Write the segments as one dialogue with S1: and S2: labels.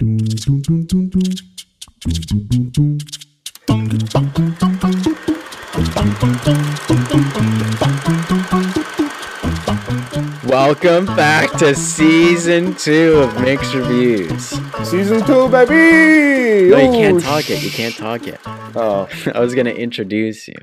S1: Welcome back to season 2 of Mixed Reviews.
S2: Season 2, baby!
S1: No, you can't talk it. You can't talk it.
S2: Oh.
S1: I was going to introduce you.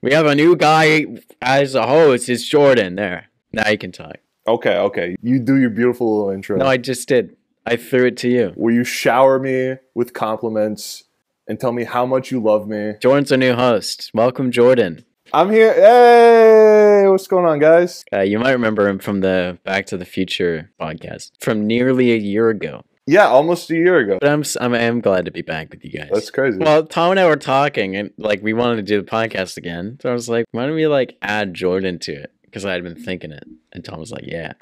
S1: We have a new guy as a host. It's Jordan. There. Now you can talk.
S2: Okay. You do your beautiful little intro.
S1: No, I just did. I threw it to you.
S2: Will you shower me with compliments and tell me how much you love me?
S1: Jordan's our new host. Welcome, Jordan.
S2: I'm here. Hey! What's going on, guys?
S1: You might remember him from the Back to the Future podcast from nearly a year ago.
S2: Yeah, almost a year ago.
S1: But I am glad to be back with you guys.
S2: That's crazy.
S1: Well, Tom and I were talking, and we wanted to do the podcast again. So I was like, why don't we add Jordan to it? Because I had been thinking it, and Tom was like, yeah.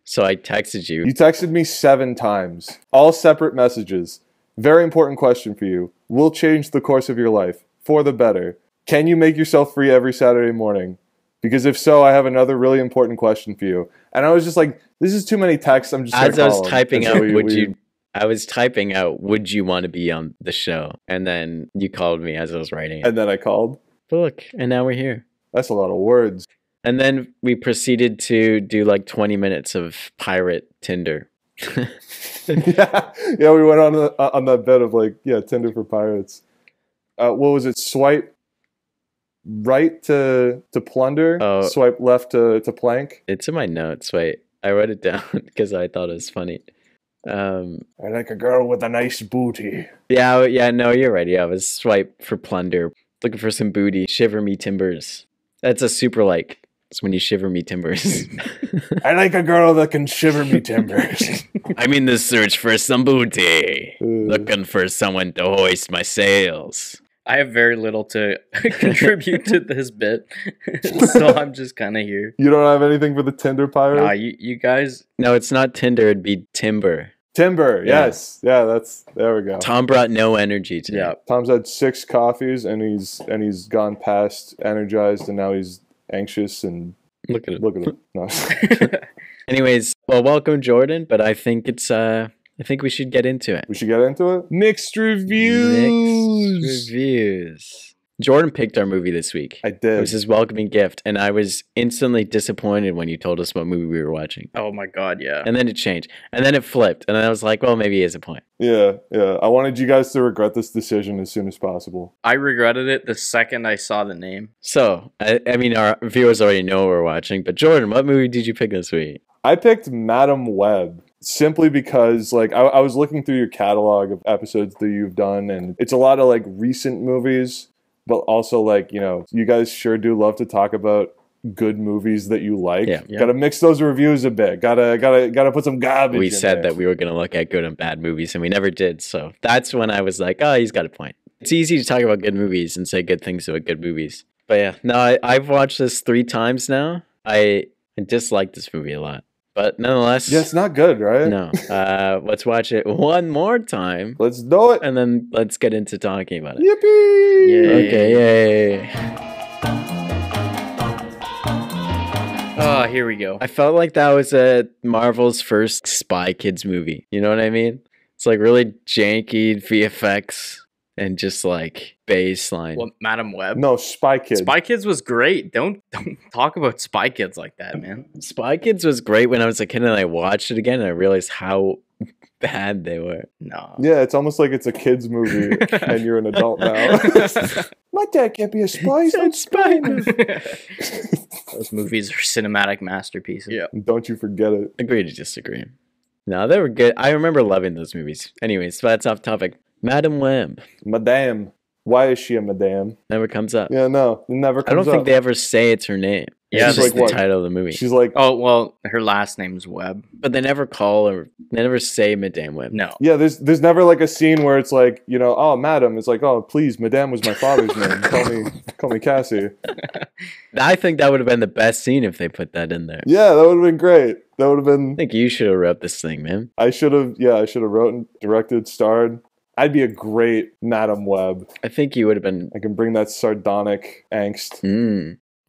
S1: So I texted you.
S2: You texted me 7 times, all separate messages. Very important question for you. Will change the course of your life for the better. Can you make yourself free every Saturday morning? Because if so, I have another really important question for you. And I was just like, this is too many texts. I'm just
S1: as I was typing out, would you want to be on the show? And then you called me as I was writing it.
S2: And then I called.
S1: But look, and now we're here.
S2: That's a lot of words.
S1: And then we proceeded to do 20 minutes of pirate Tinder.
S2: yeah, we went on that bed of Tinder for pirates. What was it? Swipe right to plunder, swipe left to plank.
S1: It's in my notes. Wait, I wrote it down because I thought it was funny.
S2: I like a girl with a nice booty.
S1: Yeah, no, you're right. Yeah, it was swipe for plunder. Looking for some booty. Shiver me timbers. That's a super It's when you shiver me timbers.
S2: I like a girl that can shiver me timbers.
S1: I'm in the search for some booty. Looking for someone to hoist my sails.
S3: I have very little to contribute to this bit, so I'm just kind of here.
S2: You don't have anything for the Tinder pirate?
S3: Nah, you guys...
S1: No, it's not Tinder, it'd be Timber.
S2: Timber, yes. Yeah, there we go.
S1: Tom brought no energy today.
S2: Yeah, Tom's had 6 coffees, and he's gone past energized, and now he's anxious, and...
S1: Look at him.
S2: No.
S1: Anyways, well, welcome, Jordan, but I think I think we should get into it.
S2: We should get into it? Mixed reviews.
S1: Jordan picked our movie this week.
S2: I did.
S1: It was his welcoming gift, and I was instantly disappointed when you told us what movie we were watching.
S3: Oh my god, yeah.
S1: And then it changed. And then it flipped. And then I was like, well, maybe he has a point.
S2: Yeah. I wanted you guys to regret this decision as soon as possible.
S3: I regretted it the second I saw the name.
S1: So, I mean, our viewers already know what we're watching, but Jordan, what movie did you pick this week?
S2: I picked Madam Web. Simply because, I was looking through your catalog of episodes that you've done, and it's a lot of, recent movies, but also, you guys sure do love to talk about good movies that you like.
S1: Yeah.
S2: Gotta mix those reviews a bit. Gotta put some garbage
S1: We
S2: in
S1: said
S2: there.
S1: that we were going to look at good and bad movies, and we never did, so that's when I was like, oh, he's got a point. It's easy to talk about good movies and say good things about good movies. But yeah, no, I've watched this 3 times now. I dislike this movie a lot. But nonetheless...
S2: Yeah, it's not good, right?
S1: No. Let's watch it one more time.
S2: Let's do it.
S1: And then let's get into talking about it.
S2: Yippee!
S1: Yay. Okay, yay.
S3: Oh, here we go.
S1: I felt like that was Marvel's first Spy Kids movie. You know what I mean? It's really janky VFX and just baseline.
S3: What, Madam Web?
S2: No, Spy Kids.
S3: Spy Kids was great. Don't talk about Spy Kids like that, man.
S1: Spy Kids was great when I was a kid, and I watched it again and I realized how bad they were.
S3: No.
S2: Yeah, it's almost like it's a kid's movie and you're an adult now. My dad can't be a spy.
S1: It's Spy.
S3: Those movies are cinematic masterpieces.
S2: Yeah. Don't you forget it.
S1: Agree to disagree. No, they were good. I remember loving those movies. Anyways, so that's off topic. Madam Web.
S2: Madame. Why is she a madame?
S1: Never comes up.
S2: Yeah, no. It never comes up.
S1: I don't think they ever say it's her name.
S3: Yeah,
S1: it's just the title of the movie.
S2: She's like...
S3: Oh, well, her last name's Webb.
S1: But they never call her... They never say Madame Web.
S3: No.
S2: Yeah, there's never a scene where it's oh, madam. It's oh, please, madame was my father's name. Call me Cassie.
S1: I think that would have been the best scene if they put that in there.
S2: Yeah, that would have been great. That would have been...
S1: I think you should have wrote this thing, man.
S2: I should have wrote, directed, starred. I'd be a great Madam Web.
S1: I think you would have been...
S2: I can bring that sardonic angst.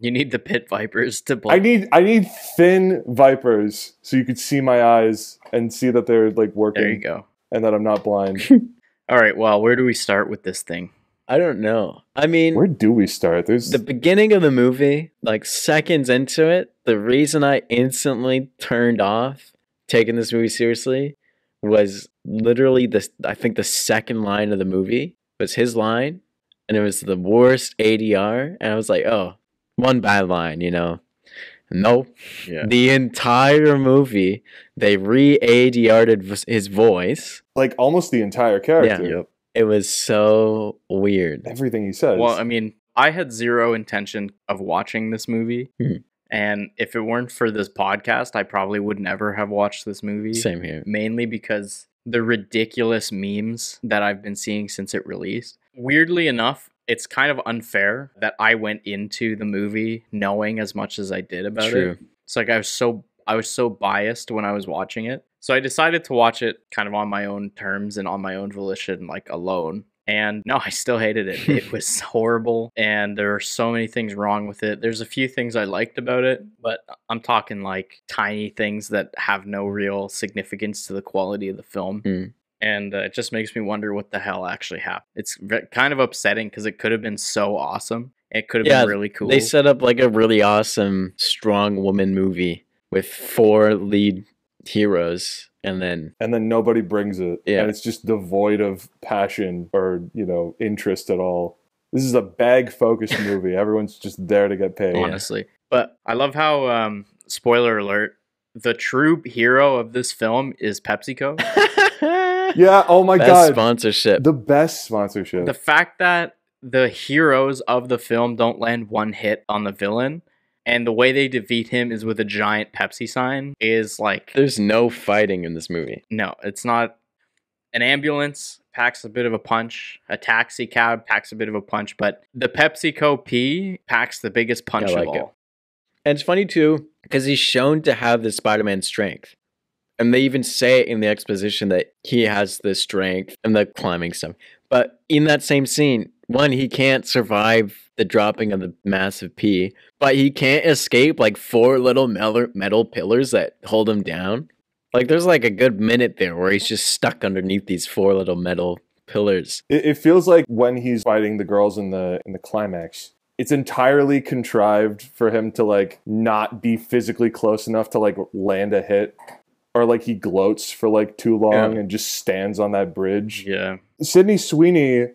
S3: You need the pit vipers to play.
S2: I need thin vipers so you could see my eyes and see that they're working.
S3: There you go.
S2: and that I'm not blind.
S3: All right, well, where do we start with this thing?
S1: I don't know. I mean,
S2: Where do we start? There's
S1: the beginning of the movie, like seconds into it, the reason I instantly turned off taking this movie seriously was literally I think the second line of the movie was his line, and it was the worst ADR, and I was like, oh, one bad line, you know. Nope.
S3: Yeah.
S1: The entire movie, they re-ADR'd his voice.
S2: like almost the entire character.
S1: Yeah. It was so weird.
S2: Everything he says.
S3: Well, I mean, I had zero intention of watching this movie.
S1: Mhm.
S3: And if it weren't for this podcast, I probably would never have watched this movie.
S1: Same here.
S3: Mainly because the ridiculous memes that I've been seeing since it released. Weirdly enough, it's kind of unfair that I went into the movie knowing as much as I did about
S1: True.
S3: it. It's like I was so biased when I was watching it. So I decided to watch it kind of on my own terms and on my own volition, like alone. And no, I still hated it. It was horrible, and there are so many things wrong with it. There's a few things I liked about it, but I'm talking like tiny things that have no real significance to the quality of the film.
S1: Mm.
S3: And it just makes me wonder what the hell actually happened. It's kind of upsetting because it could have been so awesome. It could have been really cool.
S1: They set up like a really awesome, strong woman movie with 4 lead heroes. And then
S2: nobody brings it.
S1: Yeah.
S2: And it's just devoid of passion or, interest at all. This is a bag-focused movie. Everyone's just there to get paid.
S3: Honestly. But I love how, spoiler alert, the true hero of this film is PepsiCo.
S2: Yeah, oh my
S1: best
S2: God.
S1: sponsorship.
S2: The best sponsorship.
S3: The fact that the heroes of the film don't land one hit on the villain, and the way they defeat him is with a giant Pepsi sign is like...
S1: There's no fighting in this movie.
S3: No, it's not. An ambulance packs a bit of a punch. A taxi cab packs a bit of a punch. But the PepsiCo P packs the biggest punch
S1: I
S3: of
S1: like it.
S3: all.
S1: And it's funny too, because he's shown to have the Spider-Man strength. And they even say in the exposition that he has the strength and the climbing stuff. But in that same scene, one, he can't survive the dropping of the massive P, but he can't escape like 4 little metal pillars that hold him down. Like there's like a good minute there where he's just stuck underneath these 4 little metal pillars.
S2: It feels like when he's fighting the girls in the climax, it's entirely contrived for him to like not be physically close enough to like land a hit. Or like he gloats for like too long and just stands on that bridge.
S3: Yeah.
S2: Sydney Sweeney,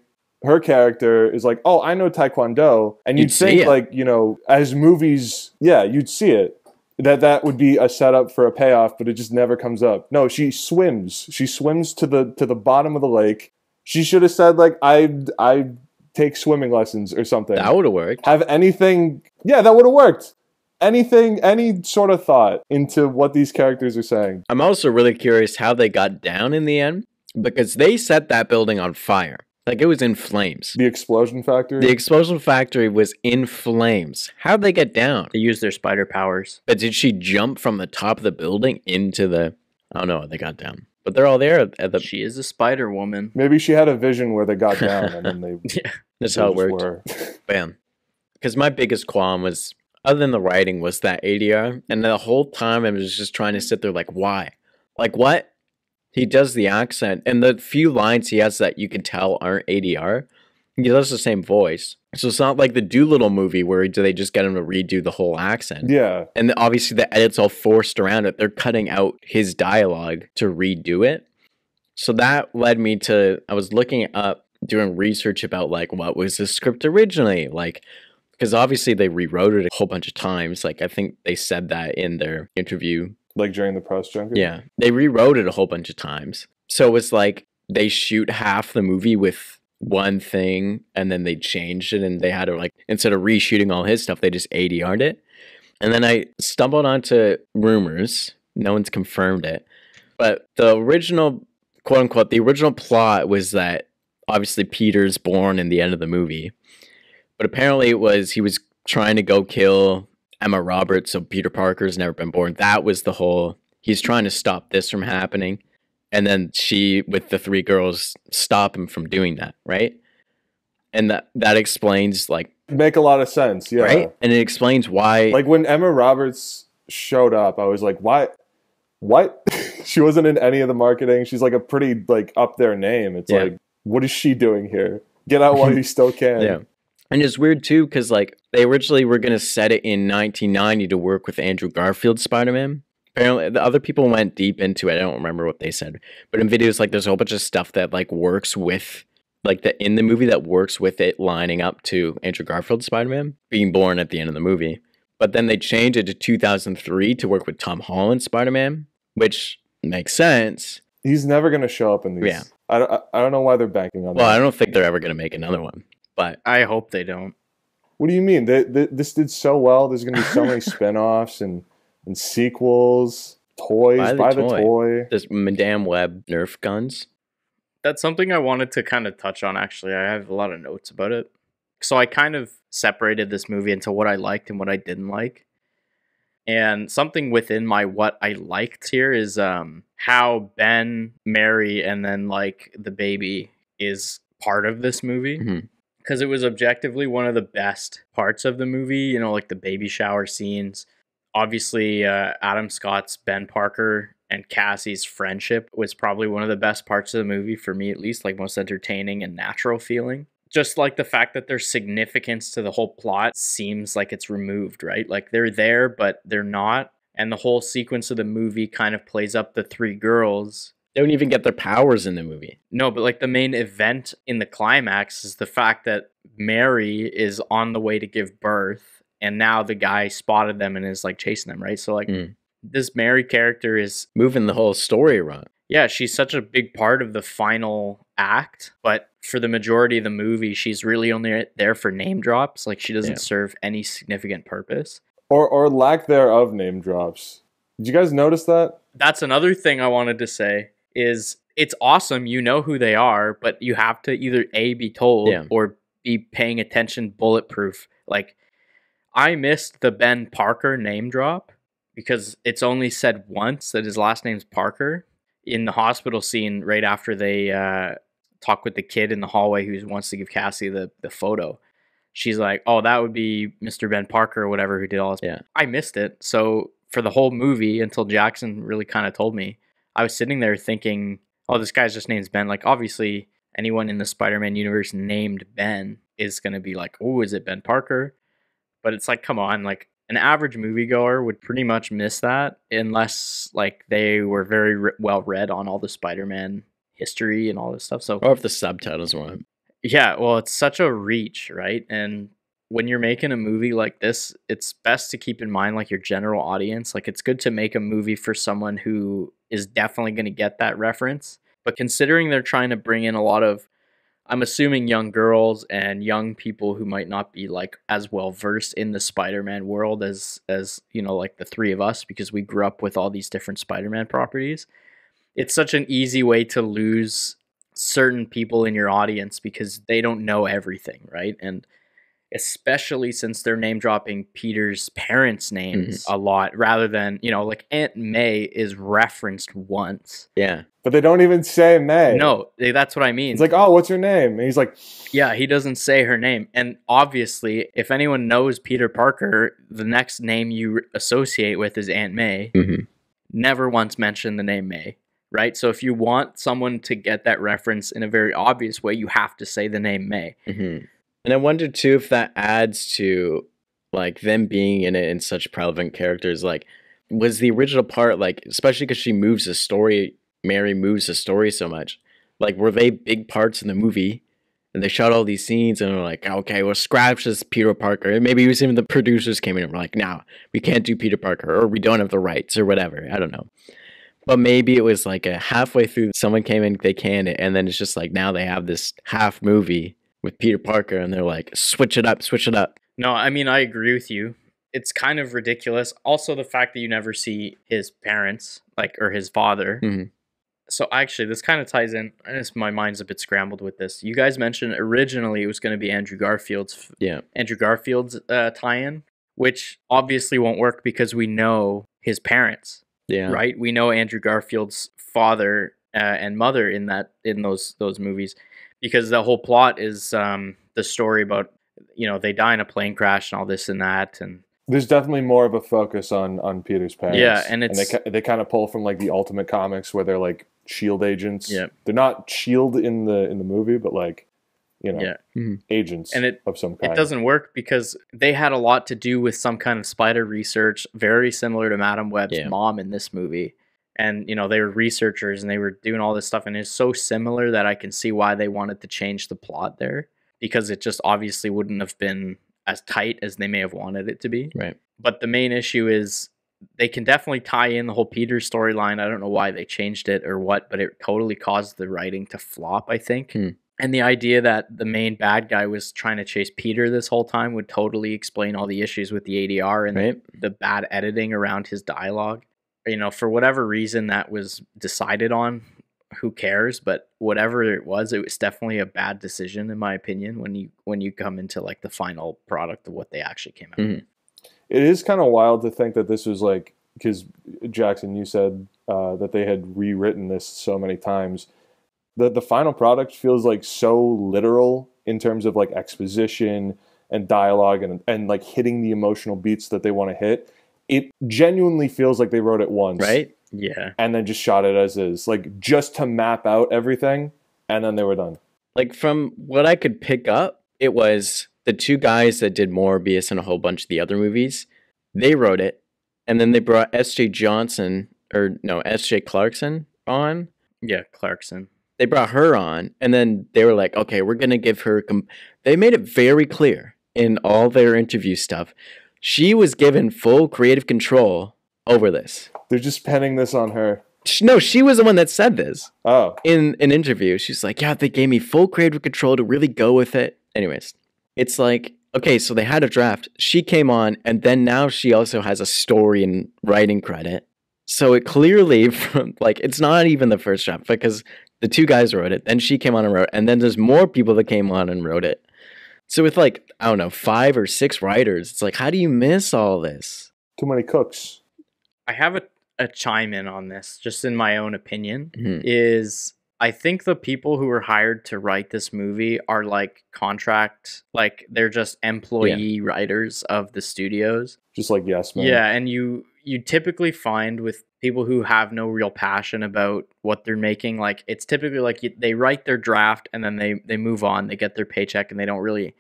S2: her character is like, oh, I know Taekwondo. And you'd think like, as movies, you'd see it. That would be a setup for a payoff, but it just never comes up. No, she swims. She swims to the bottom of the lake. She should have said like, I take swimming lessons or something.
S1: That would have worked.
S2: Have anything. Yeah, that would have worked. Any sort of thought into what these characters are saying.
S1: I'm also really curious how they got down in the end, because they set that building on fire. Like it was in flames.
S2: The explosion factory?
S1: The explosion factory was in flames. How'd they get down?
S3: They use their spider powers.
S1: But did she jump from the top of the building into the... I don't know how they got down. But they're all there at the...
S3: She is a spider woman.
S2: Maybe she had a vision where they got down and then they...
S3: Yeah.
S1: That's how it worked. Bam. Because my biggest qualm was... Other than the writing, was that ADR. And the whole time I was just trying to sit there like, why? Like, what? He does the accent. And the few lines he has that you can tell aren't ADR, he does the same voice. So it's not like the Doolittle movie where they just get him to redo the whole accent.
S2: Yeah.
S1: And obviously the edit's all forced around it. They're cutting out his dialogue to redo it. So that led me to... I was looking up, doing research about, like, what was the script originally? Like... Because obviously they rewrote it a whole bunch of times. Like, I think they said that in their interview.
S2: Like during the press junket?
S1: Yeah. They rewrote it a whole bunch of times. So it's like they shoot half the movie with one thing and then they changed it and they had to, like, instead of reshooting all his stuff, they just ADR'd it. And then I stumbled onto rumors. No one's confirmed it. But the original, quote unquote, the original plot was that obviously Peter's born in the end of the movie. But apparently it was, he was trying to go kill Emma Roberts, so Peter Parker's never been born. That was the whole, he's trying to stop this from happening. And then she, with the 3 girls, stop him from doing that, right? And that explains, like...
S2: Make a lot of sense, yeah.
S1: Right? And it explains why...
S2: Like, when Emma Roberts showed up, I was like, why? What? She wasn't in any of the marketing. She's like a pretty like up there name. It's like, what is she doing here? Get out while you still can.
S1: Yeah. And it's weird too, because like they originally were gonna set it in 1990 to work with Andrew Garfield's Spider-Man. Apparently, the other people went deep into it. I don't remember what they said, but in videos, like there's a whole bunch of stuff that like works with like in the movie that works with it lining up to Andrew Garfield's Spider-Man being born at the end of the movie. But then they changed it to 2003 to work with Tom Holland's Spider-Man, which makes sense.
S2: He's never gonna show up in these. Yeah. I don't know why they're banking on that.
S1: Well, I don't think they're ever gonna make another one. But
S3: I hope they don't.
S2: What do you mean? This did so well. There's going to be so many spin-offs and sequels. Toys. Buy the toy.
S1: There's Madame Web Nerf guns.
S3: That's something I wanted to kind of touch on, actually. I have a lot of notes about it. So I kind of separated this movie into what I liked and what I didn't like. And something within my what I liked here is how Ben, Mary, and then like the baby is part of this movie.
S1: Mm-hmm.
S3: Because it was objectively one of the best parts of the movie, you know, like the baby shower scenes. Obviously, Adam Scott's Ben Parker and Cassie's friendship was probably one of the best parts of the movie, for me at least, like most entertaining and natural feeling. Just like the fact that there's significance to the whole plot seems like it's removed, right? Like they're there, but they're not. And the whole sequence of the movie kind of plays up the three girls.
S1: They don't even get their powers in the movie.
S3: No, but like the main event in the climax is the fact that Mary is on the way to give birth and now the guy spotted them and is like chasing them, right? So like this Mary character is
S1: moving the whole story around.
S3: Yeah, she's such a big part of the final act, but for the majority of the movie, she's really only there for name drops. Like she doesn't serve any significant purpose.
S2: Or lack thereof name drops. Did you guys notice that?
S3: That's another thing I wanted to say. Is it's awesome, you know who they are, but you have to either A, be told or be paying attention bulletproof. Like, I missed the Ben Parker name drop because it's only said once that his last name's Parker in the hospital scene right after they talk with the kid in the hallway who wants to give Cassie the photo. She's like, oh, that would be Mr. Ben Parker or whatever who did all this.
S1: Yeah.
S3: I missed it. So for the whole movie, until Jackson really kind of told me, I was sitting there thinking, oh, this guy's just named Ben. Like, obviously, anyone in the Spider-Man universe named Ben is going to be like, oh, is it Ben Parker? But it's like, come on, like, an average moviegoer would pretty much miss that unless, like, they were very well read on all the Spider-Man history and all this stuff. So,
S1: or if the subtitles were on.
S3: Yeah, well, it's such a reach, right? And when you're making a movie like this, it's best to keep in mind like your general audience. Like it's good to make a movie for someone who is definitely going to get that reference. But considering they're trying to bring in a lot of, I'm assuming, young girls and young people who might not be like as well versed in the Spider-Man world as you know, like the three of us, because we grew up with all these different Spider-Man properties. It's such an easy way to lose certain people in your audience because they don't know everything, right? And especially since they're name dropping Peter's parents' names a lot rather than, you know, like Aunt May is referenced once.
S1: Yeah.
S2: But they don't even say May.
S3: No, that's what I mean.
S2: It's like, oh, what's her name? And he's like,
S3: yeah, he doesn't say her name. And obviously, if anyone knows Peter Parker, the next name you associate with is Aunt May. Never once mentioned the name May, right? So if you want someone to get that reference in a very obvious way, you have to say the name May.
S1: And I wonder too if that adds to like them being in it and such prevalent characters. Like, was the original part like, especially because she moves the story, Mary moves the story so much. Like, were they big parts in the movie? And they shot all these scenes and were like, okay, we'll scratch this Peter Parker. And maybe it was even the producers came in and were like, no, we can't do Peter Parker, or we don't have the rights, or whatever. I don't know. But maybe it was like a halfway through, someone came in, they canned it, and then it's just like now they have this half movie with Peter Parker, and they're like, switch it up, switch it up.
S3: No, I mean, I agree with you. It's kind of ridiculous. Also, the fact that you never see his parents, like, or his father. So actually, this kind of ties in. My mind's a bit scrambled with this. You guys mentioned originally it was going to be Andrew Garfield's tie-in, which obviously won't work because we know his parents.
S1: Yeah.
S3: Right? We know Andrew Garfield's father and mother in those movies. Because the whole plot is the story about, you know, they die in a plane crash and all this and that. And
S2: There's definitely more of a focus on Peter's parents.
S3: Yeah, and it's
S2: they kind of pull from like the Ultimate Comics where they're like Shield agents.
S3: Yeah.
S2: They're not Shield in the movie, but like, you know,
S3: yeah.
S2: agents
S3: And
S2: of some kind.
S3: It doesn't work because they had a lot to do with some kind of spider research, very similar to Madame Web's mom in this movie. And, you know, they were researchers and they were doing all this stuff. And it's so similar that I can see why they wanted to change the plot there, because it just obviously wouldn't have been as tight as they may have wanted it to be.
S1: Right.
S3: But the main issue is they can definitely tie in the whole Peter storyline. I don't know why they changed it or what, but it totally caused the writing to flop, I think. And the idea that the main bad guy was trying to chase Peter this whole time would totally explain all the issues with the ADR and the bad editing around his dialogue. You know, for whatever reason that was decided on, who cares? But whatever it was definitely a bad decision in my opinion when you come into like the final product of what they actually came out with.
S2: It is kind of wild to think that this was like, because Jackson, you said that they had rewritten this so many times. The final product feels like so literal in terms of like exposition and dialogue and like hitting the emotional beats that they want to hit. It genuinely feels like they wrote it once.
S1: Right?
S3: Yeah.
S2: And then just shot it as is, like just to map out everything, and then they were done.
S1: Like from what I could pick up, it was the two guys that did Morbius and a whole bunch of the other movies. They wrote it, and then they brought S.J. Clarkson on.
S3: Yeah, Clarkson.
S1: They brought her on, and then they were like, okay, we're going to give her... They made it very clear in all their interview stuff. She was given full creative control over this.
S2: They're just penning this on her.
S1: No, she was the one that said this.
S2: Oh.
S1: In an interview. She's like, yeah, they gave me full creative control to really go with it. Anyways, it's like, okay, so they had a draft. She came on, and then now she also has a story and writing credit. So it clearly, it's not even the first draft, because the two guys wrote it, then she came on and wrote it, and then there's more people that came on and wrote it. So with like, I don't know, 5 or 6 writers, it's like, how do you miss all this?
S2: Too many cooks.
S3: I have a chime in on this, just in my own opinion, is I think the people who were hired to write this movie are like contract, like they're just employee writers of the studios.
S2: Just like Yes Man.
S3: Yeah, and you typically find with people who have no real passion about what they're making, like it's typically like they write their draft and then they move on, they get their paycheck, and they don't really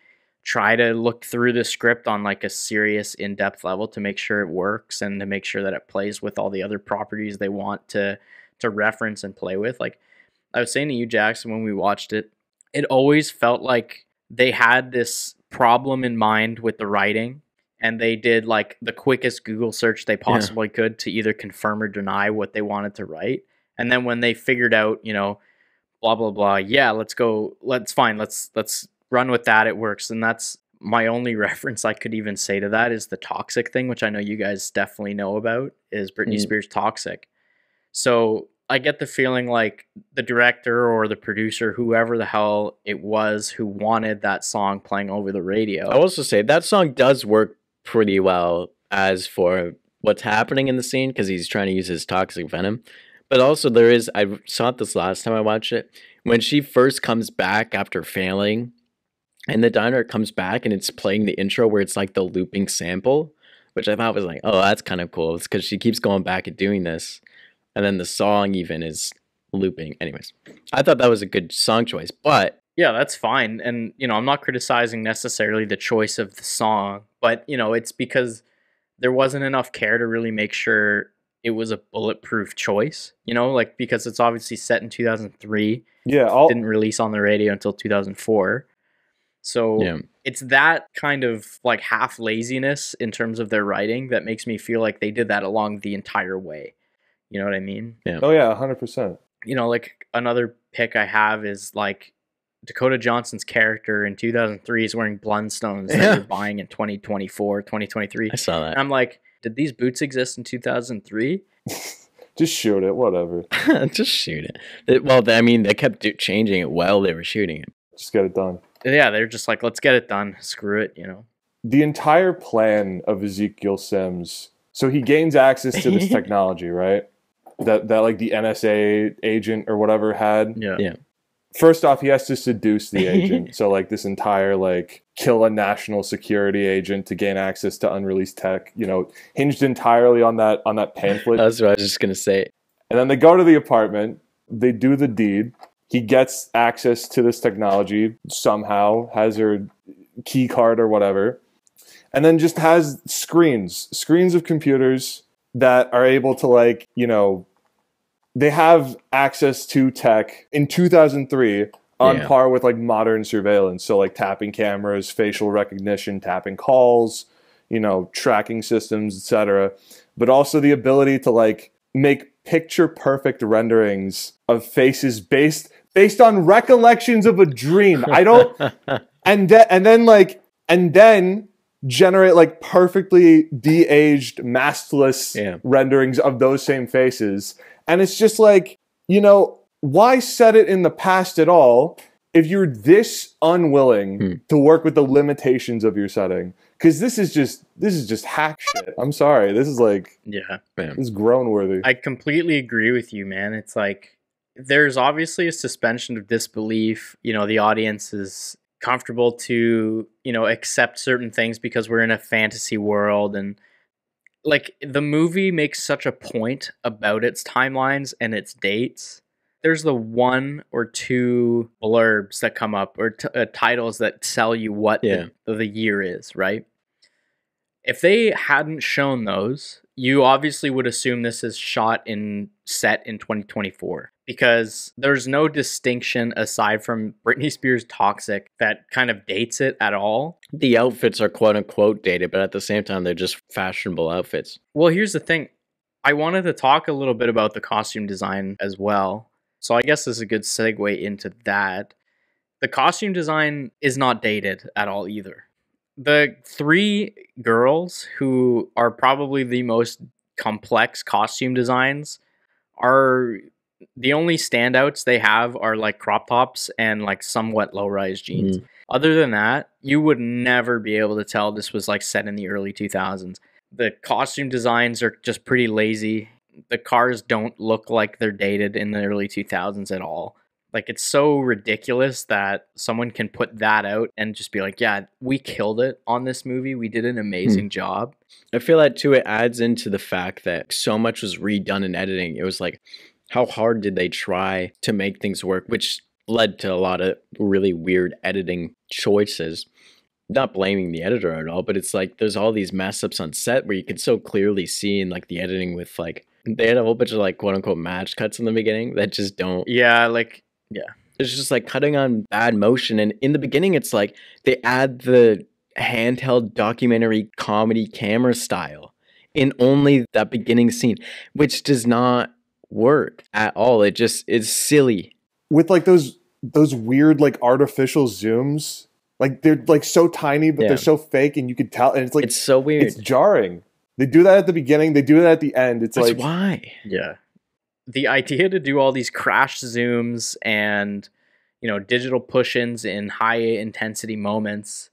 S3: try to look through the script on like a serious in-depth level to make sure it works and to make sure that it plays with all the other properties they want to reference and play with. Like I was saying to you, Jackson, when we watched it, it always felt like they had this problem in mind with the writing, and they did like the quickest Google search they possibly could to either confirm or deny what they wanted to write. And then when they figured out, you know, blah, blah, blah, yeah, let's run with that, it works. And that's my only reference I could even say to that is the Toxic thing, which I know you guys definitely know about, is Britney Spears' Toxic. So I get the feeling like the director or the producer, whoever the hell it was who wanted that song playing over the radio.
S1: I'll also say that song does work pretty well as for what's happening in the scene, because he's trying to use his toxic venom. But also I saw it this last time I watched it, when she first comes back after failing, and the diner comes back and it's playing the intro where it's like the looping sample, which I thought was like, oh, that's kind of cool. It's because she keeps going back and doing this. And then the song even is looping. Anyways, I thought that was a good song choice, but...
S3: Yeah, that's fine. And, you know, I'm not criticizing necessarily the choice of the song, but, you know, it's because there wasn't enough care to really make sure it was a bulletproof choice, you know, like, because it's obviously set in 2003.
S2: Yeah.
S3: Didn't release on the radio until 2004. So it's that kind of like half laziness in terms of their writing that makes me feel like they did that along the entire way. You know what I mean?
S1: Yeah.
S2: Oh yeah, 100%.
S3: You know, like another pick I have is like Dakota Johnson's character in 2003 is wearing Blundstones that you're buying in 2024, 2023.
S1: I saw that.
S3: And I'm like, did these boots exist in 2003?
S2: Just shoot it, whatever.
S1: Just shoot it. Well, I mean, they kept changing it while they were shooting it.
S2: Just get it done.
S3: Yeah, they're just like, let's get it done. Screw it, you know.
S2: The entire plan of Ezekiel Sims, so he gains access to this technology, right? That like the NSA agent or whatever had.
S3: Yeah.
S2: first off, he has to seduce the agent. So like this entire like kill a national security agent to gain access to unreleased tech, you know, hinged entirely on that pamphlet.
S1: That's what I was just gonna say.
S2: And then they go to the apartment, they do the deed. He gets access to this technology somehow, has her key card or whatever, and then just has screens of computers that are able to, like, you know, they have access to tech in 2003 on par with like modern surveillance. So like tapping cameras, facial recognition, tapping calls, you know, tracking systems, etc. But also the ability to like make picture perfect renderings of faces based on recollections of a dream. I don't and then generate like perfectly de-aged maskless renderings of those same faces. And it's just like, you know, why set it in the past at all if you're this unwilling to work with the limitations of your setting? Because this is just hack shit. I'm sorry. This is like, this is groan worthy.
S3: I completely agree with you, man. It's like, there's obviously a suspension of disbelief. You know, the audience is comfortable to, you know, accept certain things because we're in a fantasy world, and like the movie makes such a point about its timelines and its dates. There's the 1 or 2 blurbs that come up, or titles that tell you what the year is, right? If they hadn't shown those, you obviously would assume this is set in 2024, because there's no distinction aside from Britney Spears' Toxic that kind of dates it at all.
S1: The outfits are quote unquote dated, but at the same time, they're just fashionable outfits.
S3: Well, here's the thing. I wanted to talk a little bit about the costume design as well. So I guess this is a good segue into that. The costume design is not dated at all either. The 3 girls who are probably the most complex costume designs are the only standouts they have are like crop tops and like somewhat low-rise jeans. Other than that, you would never be able to tell this was like set in the early 2000s. The costume designs are just pretty lazy. The cars don't look like they're dated in the early 2000s at all. Like, it's so ridiculous that someone can put that out and just be like, yeah, we killed it on this movie. We did an amazing job.
S1: I feel that, too, it adds into the fact that so much was redone in editing. It was like, how hard did they try to make things work, which led to a lot of really weird editing choices. Not blaming the editor at all, but it's like there's all these mess ups on set where you can so clearly see in like the editing with like, they had a whole bunch of like quote unquote match cuts in the beginning that just don't. It's just like cutting on bad motion. And in the beginning, it's like they add the handheld documentary comedy camera style in only that beginning scene, which does not work at all. It just is silly.
S2: With like those weird like artificial zooms, like they're like so tiny, but they're so fake, and you could tell. And it's like,
S1: it's so weird.
S2: It's jarring. They do that at the beginning. They do that at the end. It's like,
S1: why?
S3: Yeah. The idea to do all these crash zooms and, you know, digital push-ins in high intensity moments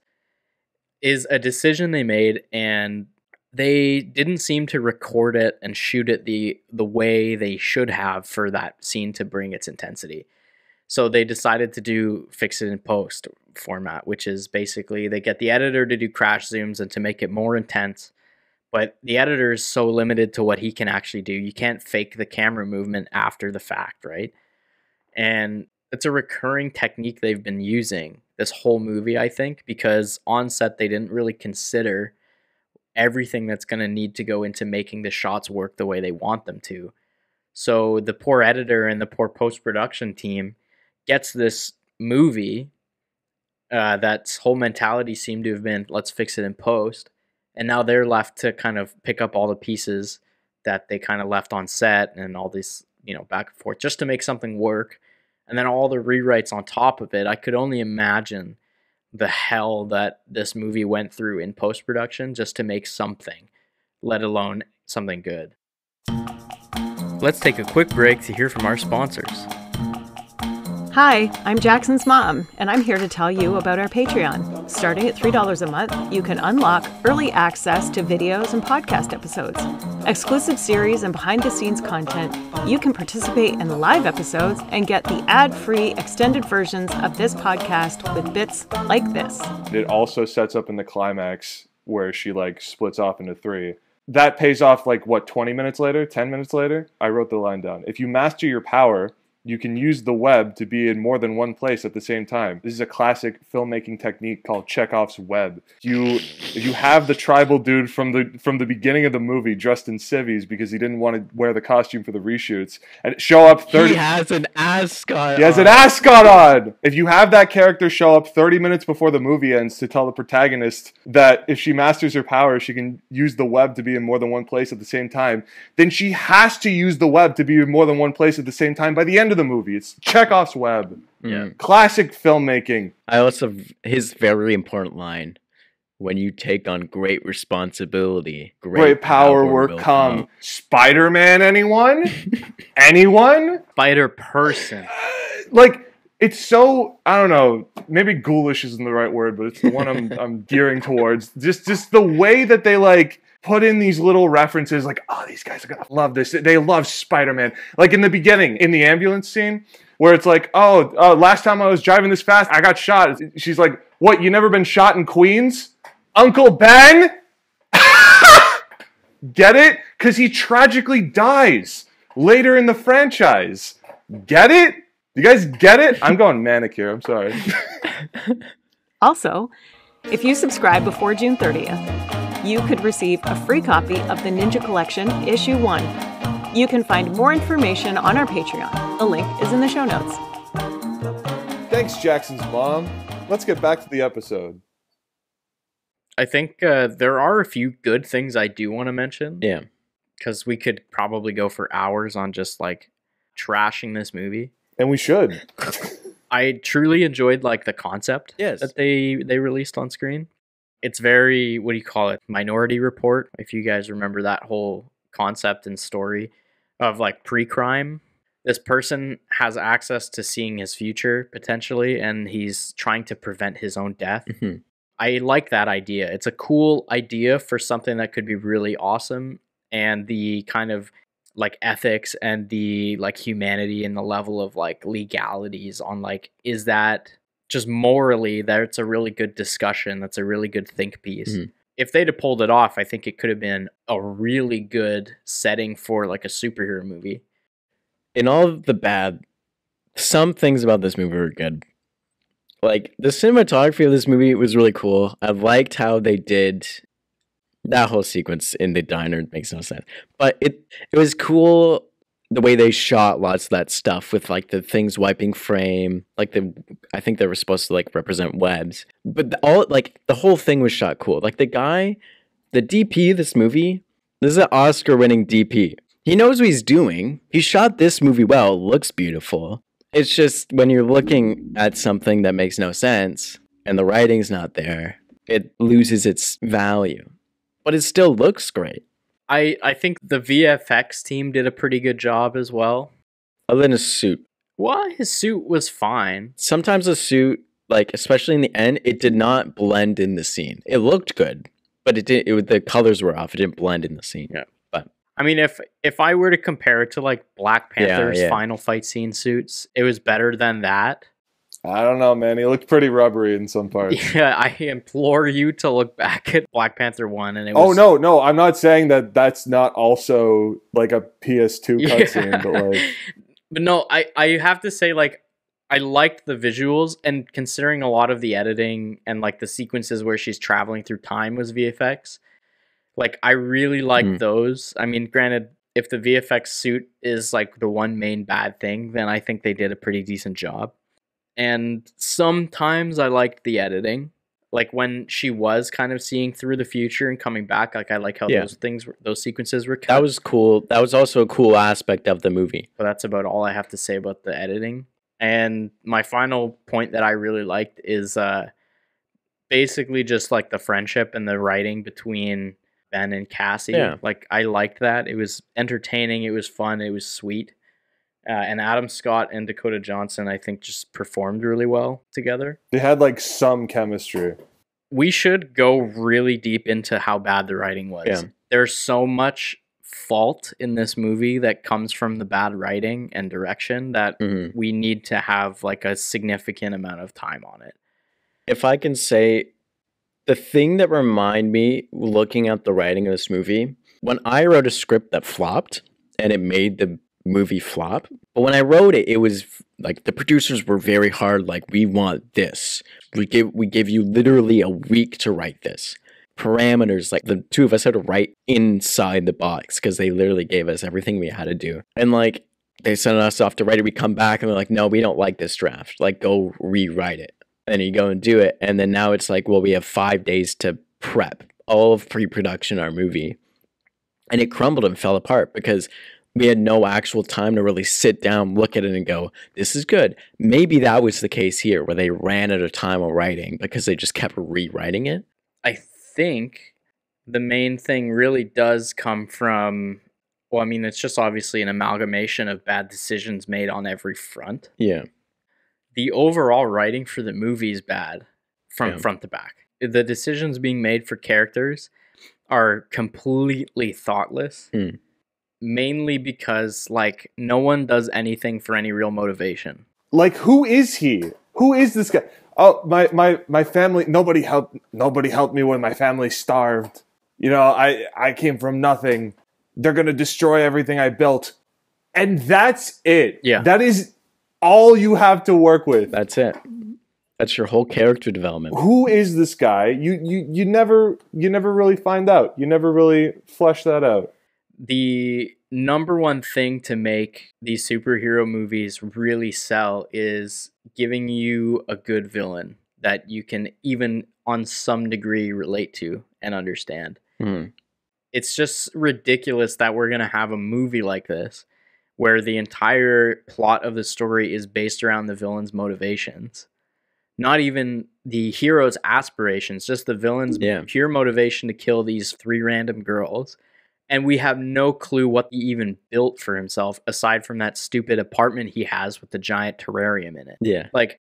S3: is a decision they made, and they didn't seem to record it and shoot it the way they should have for that scene to bring its intensity. So they decided to do fix it in post format, which is basically they get the editor to do crash zooms and to make it more intense. But the editor is so limited to what he can actually do. You can't fake the camera movement after the fact, right? And it's a recurring technique they've been using this whole movie, I think, because on set they didn't really consider everything that's going to need to go into making the shots work the way they want them to. So the poor editor and the poor post-production team gets this movie that's whole mentality seemed to have been, let's fix it in post. And now they're left to kind of pick up all the pieces that they kind of left on set and all this, you know, back and forth just to make something work. And then all the rewrites on top of it. I could only imagine the hell that this movie went through in post-production just to make something, let alone something good. Let's take a quick break to hear from our sponsors.
S4: Hi, I'm Jackson's mom, and I'm here to tell you about our Patreon. Starting at $3 a month, you can unlock early access to videos and podcast episodes, exclusive series and behind-the-scenes content. You can participate in live episodes and get the ad-free extended versions of this podcast with bits like this.
S2: It also sets up in the climax where she like splits off into three. That pays off like what, 20 minutes later, 10 minutes later? I wrote the line down. If you master your power, you can use the web to be in more than one place at the same time. This is a classic filmmaking technique called Chekhov's web. If you have the tribal dude from the beginning of the movie dressed in civvies because he didn't want to wear the costume for the reshoots, and show up 30...
S1: He has an ascot
S2: He has an ascot on! If you have that character show up 30 minutes before the movie ends to tell the protagonist that if she masters her power, she can use the web to be in more than one place at the same time, then she has to use the web to be in more than one place at the same time by the end of the movie. It's Chekhov's web.
S1: Yeah.
S2: Classic filmmaking.
S1: I also, his very important line, when you take on great responsibility,
S2: great power will come. Spider-Man, anyone? Anyone?
S3: Spider-Person.
S2: Like, it's so, I don't know, maybe ghoulish isn't the right word, but it's the one I'm gearing towards. Just the way that they like put in these little references, like, oh, these guys are gonna love this. They love Spider-Man. Like in the beginning, in the ambulance scene, where it's like, oh, last time I was driving this fast, I got shot. She's like, what, you never been shot in Queens? Uncle Ben? Get it? Because he tragically dies later in the franchise. Get it? You guys get it? I'm going manic here. I'm sorry.
S4: Also, if you subscribe before June 30th, you could receive a free copy of the Ninja Collection Issue 1. You can find more information on our Patreon. The link is in the show notes.
S2: Thanks, Jackson's mom. Let's get back to the episode.
S3: I think there are a few good things I do want to mention.
S1: Yeah.
S3: Because we could probably go for hours on just like trashing this movie.
S2: And we should.
S3: I truly enjoyed like the concept that they released on screen. It's very, what do you call it? Minority Report. If you guys remember that whole concept and story of like pre-crime. This person has access to seeing his future potentially, and he's trying to prevent his own death.
S1: Mm-hmm.
S3: I like that idea. It's a cool idea for something that could be really awesome, and the kind of like ethics and the like humanity and the level of like legalities on like, is that just morally, that's a really good discussion. That's a really good think piece. Mm-hmm. If they'd have pulled it off, I think it could have been a really good setting for like a superhero movie.
S1: In all of the bad, some things about this movie were good. Like, the cinematography of this movie was really cool. I liked how they did that whole sequence in the diner. It makes no sense. But it was cool the way they shot lots of that stuff with, like, the things wiping frame. Like, I think they were supposed to, like, represent webs. But the whole thing was shot cool. Like, the DP of this movie, this is an Oscar-winning DP. He knows what he's doing. He shot this movie well. It looks beautiful. It's just when you're looking at something that makes no sense and the writing's not there, it loses its value. But it still looks great.
S3: I think the VFX team did a pretty good job as well.
S1: Other than his suit.
S3: Well, his suit was fine.
S1: Sometimes a suit, like especially in the end, it did not blend in the scene. It looked good, but the colors were off. It didn't blend in the scene.
S3: Yeah. I mean, if I were to compare it to like Black Panther's final fight scene suits, it was better than that.
S2: I don't know, man. He looked pretty rubbery in some parts.
S3: Yeah, I implore you to look back at Black Panther 1. And it was...
S2: Oh, no. I'm not saying that that's not also like a PS2 cutscene, but like...
S3: But no, I have to say, like, I liked the visuals, and considering a lot of the editing and like the sequences where she's traveling through time was VFX. Like, I really like those. I mean, granted, if the VFX suit is, like, the one main bad thing, then I think they did a pretty decent job. And sometimes I liked the editing. Like, when she was kind of seeing through the future and coming back, like, I like how those sequences were cut.
S1: That was cool. That was also a cool aspect of the movie.
S3: But that's about all I have to say about the editing. And my final point that I really liked is basically just, like, the friendship and the writing between Ben and Cassie.
S1: Yeah.
S3: Like, I liked that. It was entertaining. It was fun. It was sweet. And Adam Scott and Dakota Johnson, I think, just performed really well together.
S2: They had like some chemistry.
S3: we should go really deep into how bad the writing was.
S1: Yeah.
S3: There's so much fault in this movie that comes from the bad writing and direction that we need to have like a significant amount of time on it.
S1: If I can say, the thing that remind me looking at the writing of this movie, when I wrote a script that flopped and it made the movie flop, but when I wrote it, it was like the producers were very hard, like, we want this. We give you literally a week to write this. Parameters, like the two of us had to write inside the box because they literally gave us everything we had to do. And like they sent us off to write it. We come back and they're like, no, we don't like this draft. Like, go rewrite it. And you go and do it. And then now it's like, well, we have 5 days to prep all of pre-production our movie. And it crumbled and fell apart because we had no actual time to really sit down, look at it and go, this is good. Maybe that was the case here where they ran out of time of writing because they just kept rewriting it.
S3: I think the main thing really does come from, well, I mean, it's just obviously an amalgamation of bad decisions made on every front.
S1: Yeah.
S3: The overall writing for the movie is bad from front to back. The decisions being made for characters are completely thoughtless, mainly because, like, no one does anything for any real motivation.
S2: Like, who is he? Who is this guy? Oh, my family, nobody helped me when my family starved. You know, I came from nothing. They're going to destroy everything I built. And that's it.
S3: Yeah.
S2: That is all you have to work with.
S1: That's it. That's your whole character development.
S2: Who is this guy? You never really find out. You never really flesh that out.
S3: The number one thing to make these superhero movies really sell is giving you a good villain that you can even on some degree relate to and understand. It's just ridiculous that we're going to have a movie like this where the entire plot of the story is based around the villain's motivations. Not even the hero's aspirations, just the villain's pure motivation to kill these 3 random girls. And we have no clue what he even built for himself aside from that stupid apartment he has with the giant terrarium in it.
S1: Yeah.
S3: Like,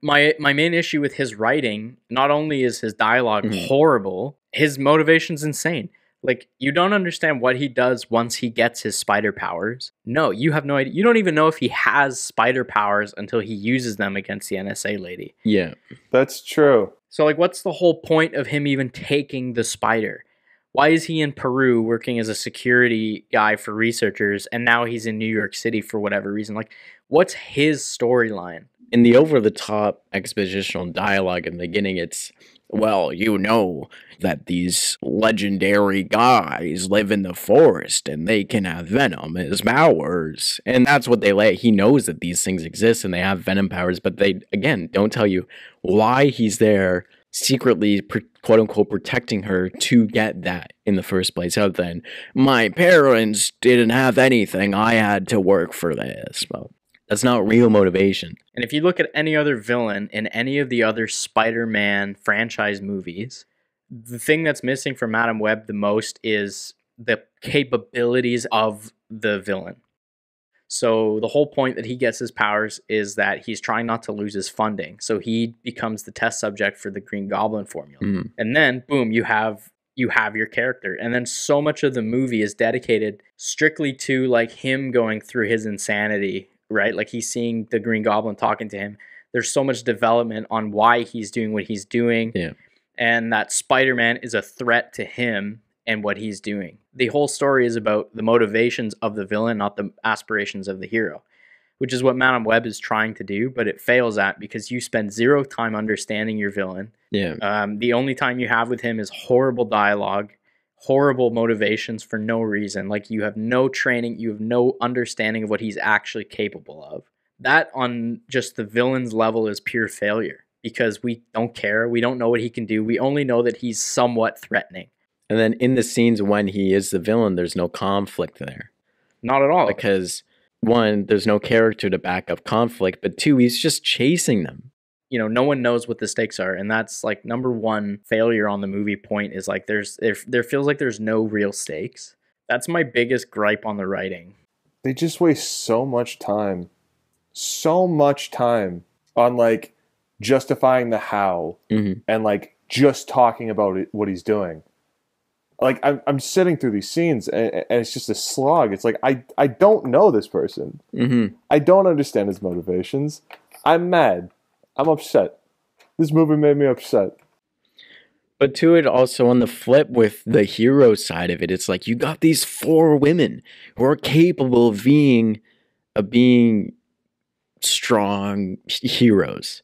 S3: my main issue with his writing, not only is his dialogue horrible, his motivation's insane. Like, you don't understand what he does once he gets his spider powers. No, you have no idea. You don't even know if he has spider powers until he uses them against the NSA lady.
S1: Yeah.
S2: That's true.
S3: So, like, what's the whole point of him even taking the spider? Why is he in Peru working as a security guy for researchers and now he's in New York City for whatever reason? Like, what's his storyline?
S1: In the over-the-top expositional dialogue in the beginning, it's, well, you know that these legendary guys live in the forest and they can have venom as powers. And that's what they lay. He knows that these things exist and they have venom powers, but they, again, don't tell you why he's there secretly, quote-unquote, protecting her to get that in the first place, other than, my parents didn't have anything, I had to work for this. Well, that's not real motivation.
S3: And if you look at any other villain in any of the other Spider-Man franchise movies, the thing that's missing from Madam Web the most is the capabilities of the villain. So the whole point that he gets his powers is that he's trying not to lose his funding. So he becomes the test subject for the Green Goblin formula. And then, boom, you have your character. And then so much of the movie is dedicated strictly to, like, him going through his insanity, right? Like, he's seeing the Green Goblin talking to him. There's so much development on why he's doing what he's doing.
S1: Yeah.
S3: And that Spider-Man is a threat to him and what he's doing. The whole story is about the motivations of the villain, not the aspirations of the hero, which is what Madam Web is trying to do, but it fails at because you spend 0 time understanding your villain.
S1: Yeah.
S3: The only time you have with him is horrible dialogue, horrible motivations for no reason. Like, you have no training, you have no understanding of what he's actually capable of. That on just the villain's level is pure failure because we don't care. We don't know what he can do. We only know that he's somewhat threatening.
S1: And then in the scenes when he is the villain, there's no conflict there.
S3: Not at all.
S1: Because, 1, there's no character to back up conflict, but 2, he's just chasing them.
S3: You know, no one knows what the stakes are, and that's, like, number one failure on the movie point is, like, there feels like there's no real stakes. That's my biggest gripe on the writing.
S2: They just waste so much time on, like, justifying the how and, like, just talking about what he's doing. Like, I'm sitting through these scenes, and it's just a slog. It's like, I don't know this person.
S1: Mm-hmm.
S2: I don't understand his motivations. I'm mad. I'm upset. This movie made me upset.
S1: But to it also on the flip with the hero side of it, it's like you got these 4 women who are capable of being strong heroes.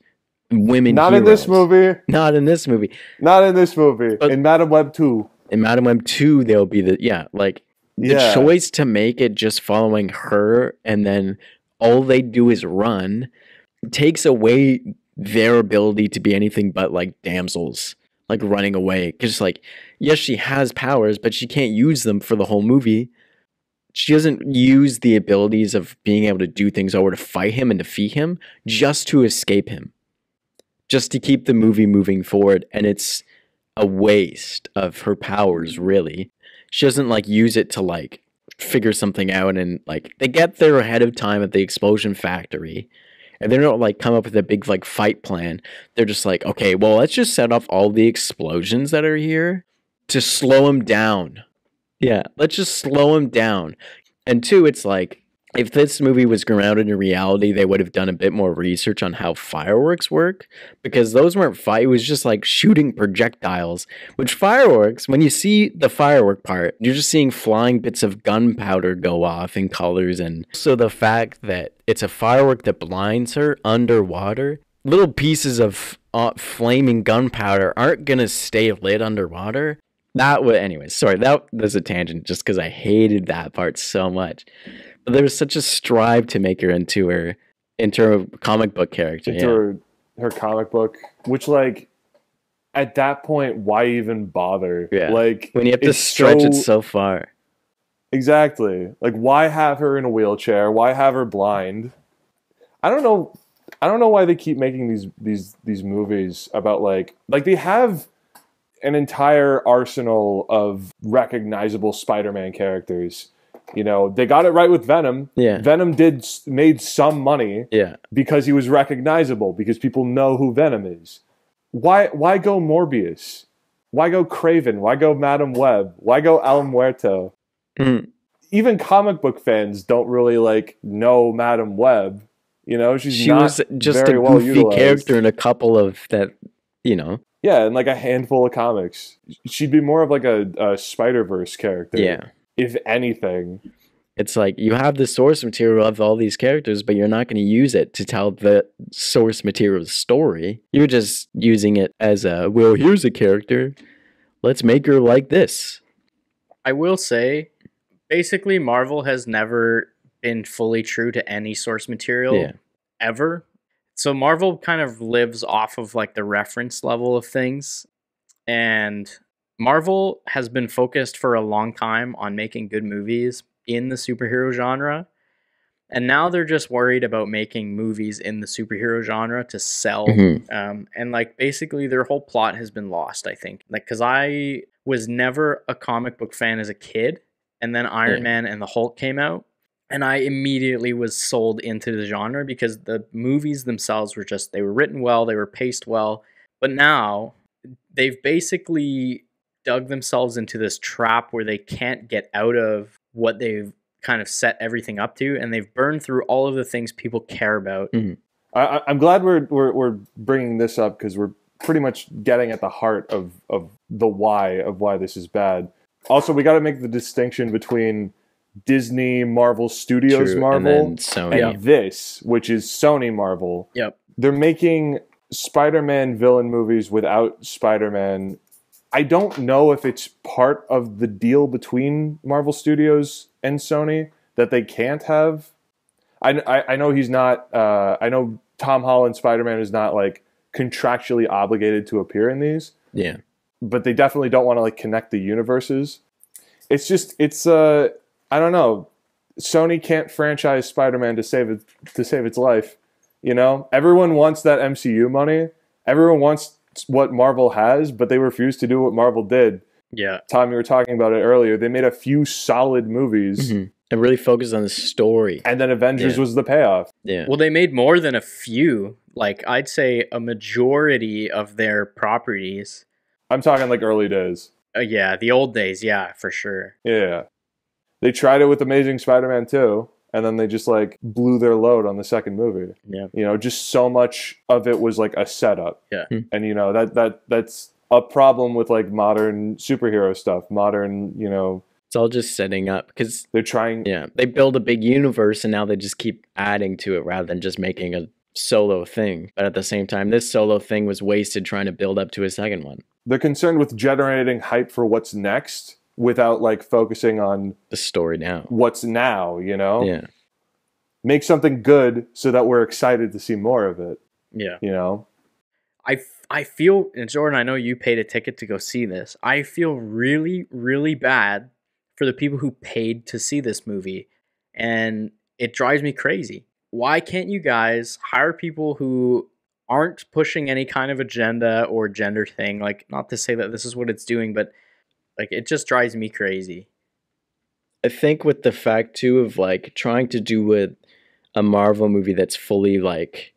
S1: Women
S2: Not
S1: heroes.
S2: in this movie.
S1: Not in this movie.
S2: Not in this movie.
S1: But
S2: in Madam Web 2.
S1: In Madam Web 2, they'll be the choice to make it just following her and then all they do is run takes away their ability to be anything but like damsels, like running away. Because like, yes, she has powers, but she can't use them for the whole movie. She doesn't use the abilities of being able to do things or to fight him and defeat him just to escape him, just to keep the movie moving forward. And it's a waste of her powers, really. She doesn't like use it to like figure something out, and like they get there ahead of time at the explosion factory and they don't like come up with a big like fight plan. They're just like, okay, well, let's just set off all the explosions that are here to slow him down. Yeah, let's just slow him down. And 2, it's like, if this movie was grounded in reality, they would have done a bit more research on how fireworks work, because those weren't it was just like shooting projectiles, which fireworks, when you see the firework part, you're just seeing flying bits of gunpowder go off in colors. And so the fact that it's a firework that blinds her underwater, little pieces of flaming gunpowder aren't going to stay lit underwater. That was a tangent just because I hated that part so much. But there was such a strive to make her into a comic book character.
S2: Into her comic book, which, like, at that point, why even bother?
S1: Yeah.
S2: Like,
S1: when you have to stretch it so far.
S2: Exactly. Like, why have her in a wheelchair? Why have her blind? I don't know why they keep making these movies about like they have an entire arsenal of recognizable Spider-Man characters. You know, they got it right with Venom.
S1: Yeah.
S2: Venom made some money.
S1: Yeah.
S2: Because he was recognizable, because people know who Venom is. Why go Morbius? Why go Craven? Why go Madam Web? Why go El Muerto?
S1: Mm.
S2: Even comic book fans don't really like know Madam Web. You know, she was
S1: just
S2: very
S1: a
S2: well
S1: goofy
S2: utilized.
S1: character in a couple of that, you know.
S2: Yeah, and like a handful of comics. She'd be more of like a Spider-Verse character.
S1: Yeah.
S2: If anything.
S1: It's like you have the source material of all these characters, but you're not going to use it to tell the source material's story. You're just using it as well, here's a character. Let's make her like this.
S3: I will say, basically, Marvel has never been fully true to any source material ever. So Marvel kind of lives off of like the reference level of things. And Marvel has been focused for a long time on making good movies in the superhero genre. And now they're just worried about making movies in the superhero genre to sell.
S1: Mm-hmm.
S3: And like basically their whole plot has been lost, I think. Like, because I was never a comic book fan as a kid. And then Iron Man and the Hulk came out. And I immediately was sold into the genre because the movies themselves were just, they were written well, they were paced well. But now they've basically dug themselves into this trap where they can't get out of what they've kind of set everything up to, and they've burned through all of the things people care about.
S1: Mm-hmm.
S2: I'm glad we're bringing this up because we're pretty much getting at the heart of the why this is bad. Also, we got to make the distinction between Disney Marvel Studios Marvel
S1: and Sony.
S2: And this, which is Sony Marvel.
S3: Yep.
S2: They're making Spider-Man villain movies without Spider-Man. I don't know if it's part of the deal between Marvel Studios and Sony that they can't have. I know he's not. I know Tom Holland Spider-Man is not like contractually obligated to appear in these.
S1: Yeah.
S2: But they definitely don't want to like connect the universes. It's just I don't know. Sony can't franchise Spider-Man to save its life. You know, everyone wants that MCU money. Everyone wants what Marvel has, but they refuse to do what Marvel did.
S3: Yeah.
S2: Tom, you were talking about it earlier. They made a few solid movies.
S1: Mm-hmm. And really focused on the story.
S2: And then Avengers was the payoff.
S1: Yeah.
S3: Well, they made more than a few. Like, I'd say a majority of their properties
S2: I'm talking like early days.
S3: Yeah, the old days, yeah, for sure.
S2: Yeah. They tried it with Amazing Spider-Man 2, and then they just like blew their load on the second movie.
S3: Yeah.
S2: You know, just so much of it was like a setup.
S3: Yeah.
S2: And you know, that's a problem with like modern superhero stuff. Modern, you know,
S1: It's all just setting up because
S2: they're trying.
S1: yeah, they build a big universe and now they just keep adding to it rather than just making a solo thing. But at the same time, this solo thing was wasted trying to build up to a second one.
S2: They're concerned with generating hype for what's next without like focusing on
S1: The story now.
S2: what's now, you know?
S1: Yeah.
S2: Make something good so that we're excited to see more of it,
S3: Yeah.
S2: you know?
S3: I feel, and Jordan, I know you paid a ticket to go see this. I feel really, really bad for the people who paid to see this movie. And it drives me crazy. Why can't you guys hire people who aren't pushing any kind of agenda or gender thing? Like, not to say that this is what it's doing, but like, it just drives me crazy.
S1: I think with the fact too of like trying to do with a Marvel movie that's fully like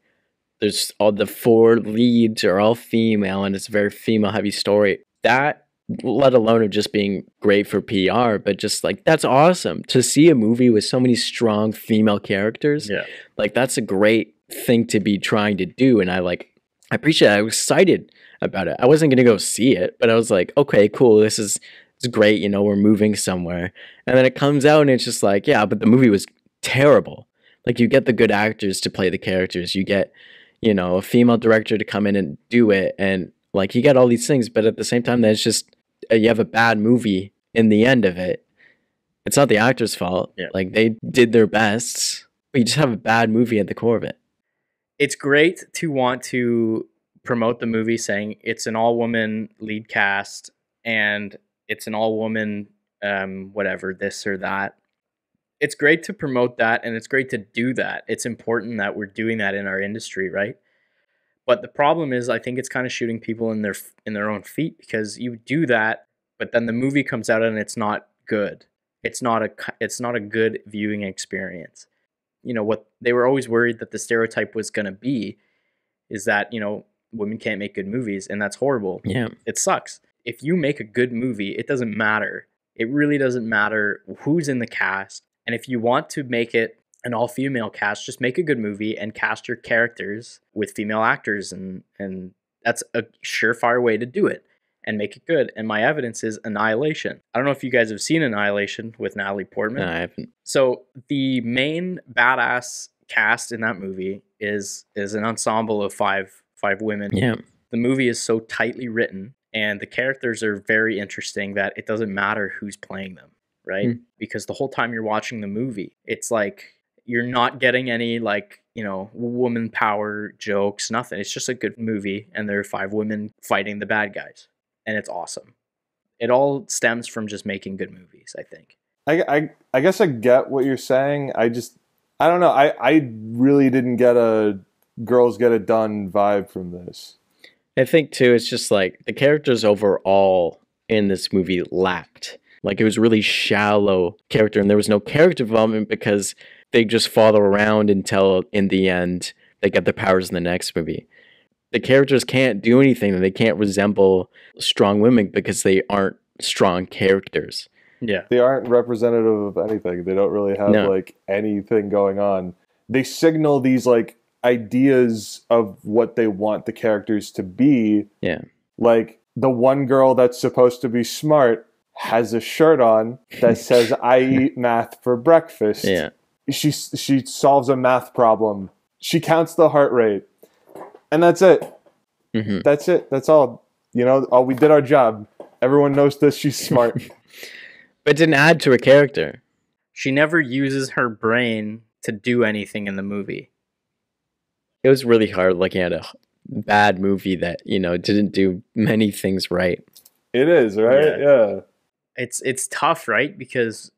S1: there's all the 4 leads are all female and it's a very female heavy story. That, let alone of just being great for PR, but just like that's awesome to see a movie with so many strong female characters.
S3: Yeah.
S1: Like that's a great thing to be trying to do, and I appreciate it. I was excited about it. I wasn't gonna go see it, but I was like, okay, cool, it's great, you know, we're moving somewhere. And then it comes out and it's just like, yeah, but the movie was terrible. Like you get the good actors to play the characters, you get, you know, a female director to come in and do it, and like you get all these things, but at the same time, that's just you have a bad movie in the end of it. It's not the actor's fault.
S3: Yeah.
S1: Like they did their best, but you just have a bad movie at the core of it.
S3: It's great to want to promote the movie saying it's an all-woman lead cast and it's an all-woman whatever, this or that. It's great to promote that, and it's great to do that. It's important that we're doing that in our industry, right? But the problem is, I think it's kind of shooting people in their own feet, because you do that, but then the movie comes out and it's not good. It's not a good viewing experience. You know, what they were always worried that the stereotype was going to be is that, you know, women can't make good movies, and that's horrible.
S1: Yeah.
S3: It sucks. If you make a good movie, it doesn't matter. It really doesn't matter who's in the cast. And if you want to make it an all-female cast, just make a good movie and cast your characters with female actors, and that's a surefire way to do it and make it good. And my evidence is Annihilation. I don't know if you guys have seen Annihilation with Natalie Portman.
S1: No, I haven't.
S3: So the main badass cast in that movie is an ensemble of five women.
S1: Yeah.
S3: The movie is so tightly written and the characters are very interesting that it doesn't matter who's playing them, right? Because the whole time you're watching the movie, it's like you're not getting any like, you know, woman power jokes, nothing. It's just a good movie and there are 5 women fighting the bad guys, and it's awesome. It all stems from just making good movies, I think.
S2: I guess I get what you're saying. I don't know. I really didn't get a girls get it done vibe from this.
S1: I think too, it's just like the characters overall in this movie lacked. Like it was really shallow character, and there was no character development because they just follow around until in the end they get their powers in the next movie. The characters can't do anything, and they can't resemble strong women because they aren't strong characters.
S3: Yeah.
S2: They aren't representative of anything. They don't really have like anything going on. They signal these like ideas of what they want the characters to be.
S1: Yeah.
S2: Like the one girl that's supposed to be smart has a shirt on that says I eat math for breakfast.
S1: Yeah.
S2: She solves a math problem. She counts the heart rate. And that's it.
S1: Mm-hmm.
S2: That's it. That's all. You know, we did our job. Everyone knows this. She's smart.
S1: But it didn't add to her character.
S3: She never uses her brain to do anything in the movie.
S1: It was really hard looking at a bad movie that, you know, didn't do many things right.
S2: It is, right? Yeah.
S3: It's tough, right? Because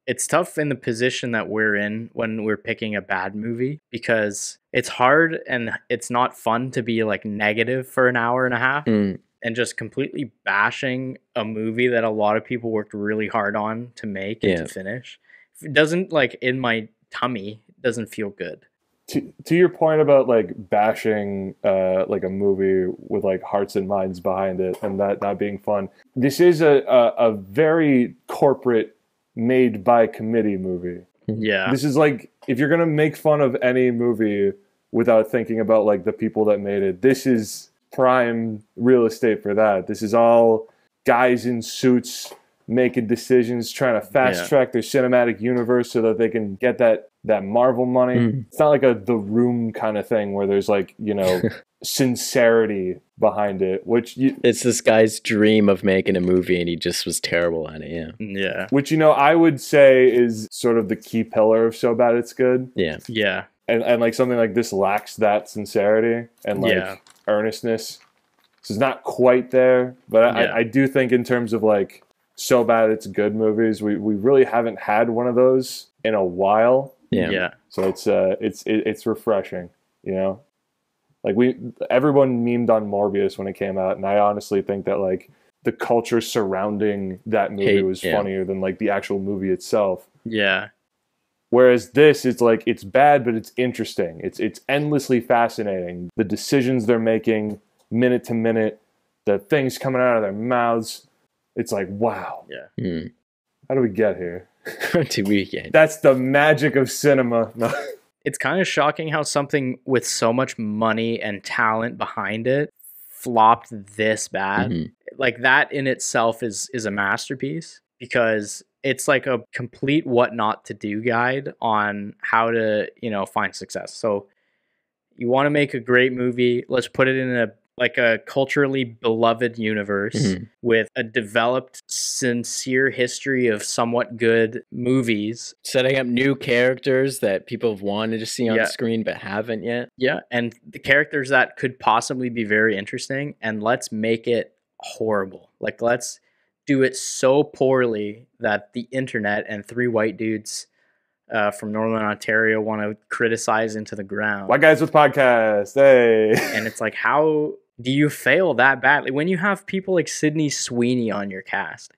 S3: it's tough in the position that we're in when we're picking a bad movie, because it's hard and it's not fun to be like negative for an hour and a half and just completely bashing a movie that a lot of people worked really hard on to make and to finish. It doesn't, like, in my tummy, it doesn't feel good.
S2: To your point about like bashing like a movie with like hearts and minds behind it and that not being fun, this is a very corporate made by committee movie.
S3: Yeah.
S2: This is like, if you're gonna make fun of any movie without thinking about like the people that made it, this is prime real estate for that. This is all guys in suits making decisions, trying to fast track their cinematic universe so that they can get that Marvel money. It's not like The Room kind of thing where there's like, you know, sincerity behind it, which
S1: it's this guy's dream of making a movie and he just was terrible at it.
S3: Yeah.
S2: Which, you know, I would say is sort of the key pillar of So Bad It's Good.
S3: Yeah.
S2: And like something like this lacks that sincerity and like earnestness. So it's not quite there, but I do think in terms of like So Bad It's Good movies, we really haven't had one of those in a while.
S3: Yeah.
S2: So it's refreshing, you know? Like everyone memed on Morbius when it came out, and I honestly think that like the culture surrounding that movie was funnier than like the actual movie itself.
S3: Yeah.
S2: Whereas this, it's like, it's bad, but it's interesting. It's endlessly fascinating. The decisions they're making minute to minute, the things coming out of their mouths. It's like, wow.
S3: Yeah.
S2: How do we get here? That's the magic of cinema.
S3: It's kind of shocking how something with so much money and talent behind it flopped this bad. Like that in itself is a masterpiece, because it's like a complete what not to do guide on how to, you know, find success. So you want to make a great movie, let's put it in a culturally beloved universe with a developed, sincere history of somewhat good movies.
S1: Setting up new characters that people have wanted to see on screen but haven't yet.
S3: Yeah, and the characters that could possibly be very interesting, and let's make it horrible. Like, let's do it so poorly that the internet and three white dudes from Northern Ontario want to criticize into the ground.
S2: White guys with podcasts, hey!
S3: And it's like, how do you fail that badly when you have people like Sydney Sweeney on your cast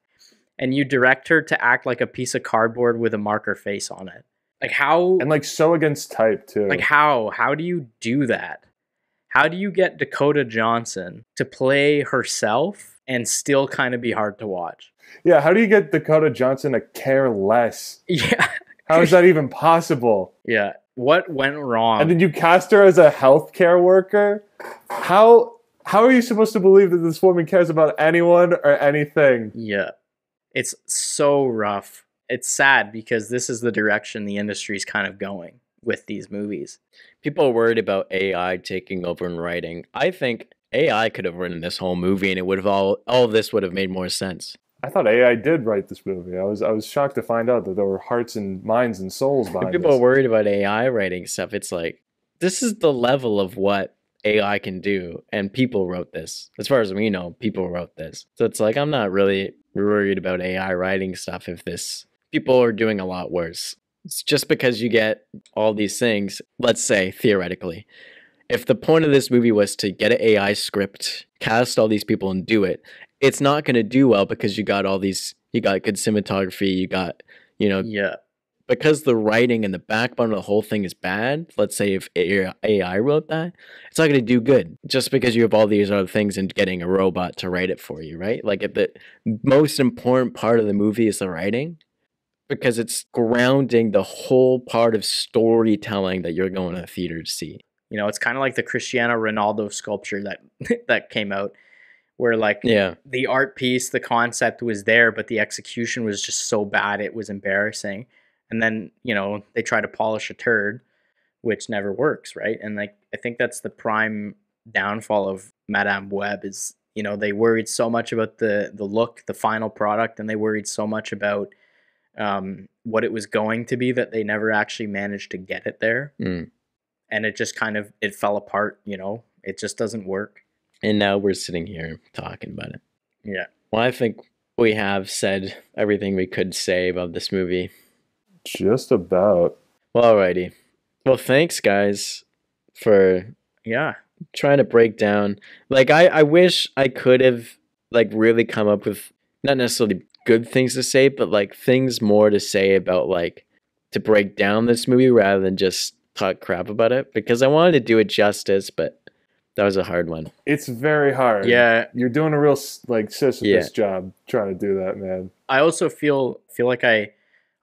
S3: and you direct her to act like a piece of cardboard with a marker face on it? Like, how?
S2: And like so against type too.
S3: Like, how do you do that? How do you get Dakota Johnson to play herself and still kind of be hard to watch?
S2: Yeah, how do you get Dakota Johnson to care less?
S3: Yeah.
S2: How is that even possible?
S3: Yeah. What went wrong?
S2: And then you cast her as a healthcare worker? How are you supposed to believe that this woman cares about anyone or anything?
S3: Yeah. It's so rough. It's sad because this is the direction the industry's kind of going with these movies.
S1: People are worried about AI taking over in writing. I think AI could have written this whole movie and it would have all of this would have made more sense.
S2: I thought AI did write this movie. I was shocked to find out that there were hearts and minds and souls behind
S1: People
S2: this.
S1: are worried about AI writing stuff. It's like, this is the level of what AI can do, and people wrote this. As far as we know, people wrote this. So it's like, I'm not really worried about AI writing stuff if people are doing a lot worse. It's just because you get all these things, let's say, theoretically, if the point of this movie was to get an AI script, cast all these people and do it, it's not going to do well because you got good cinematography, you got, because the writing and the backbone of the whole thing is bad. Let's say if AI wrote that, it's not going to do good just because you have all these other things and getting a robot to write it for you, right? Like, if the most important part of the movie is the writing, because it's grounding the whole part of storytelling that you're going to the theater to see.
S3: You know, it's kind of like the Cristiano Ronaldo sculpture that came out, where like the art piece, the concept was there, but the execution was just so bad it was embarrassing. And then, they try to polish a turd, which never works, right? And like, I think that's the prime downfall of Madame Web is, they worried so much about the look, the final product, and they worried so much about what it was going to be that they never actually managed to get it there. And it just it fell apart, it just doesn't work.
S1: And now we're sitting here talking about it.
S3: Yeah.
S1: Well, I think we have said everything we could say about this movie.
S2: Just about.
S1: Well, alrighty. Well, thanks, guys, for trying to break down. Like, I wish I could have really come up with not necessarily good things to say, but things more to say about to break down this movie rather than just talk crap about it because I wanted to do it justice, but that was a hard one.
S2: It's very hard.
S3: Yeah.
S2: You're doing a real like Sisyphus
S1: Yeah.
S2: job trying to do that, man.
S3: I also feel like I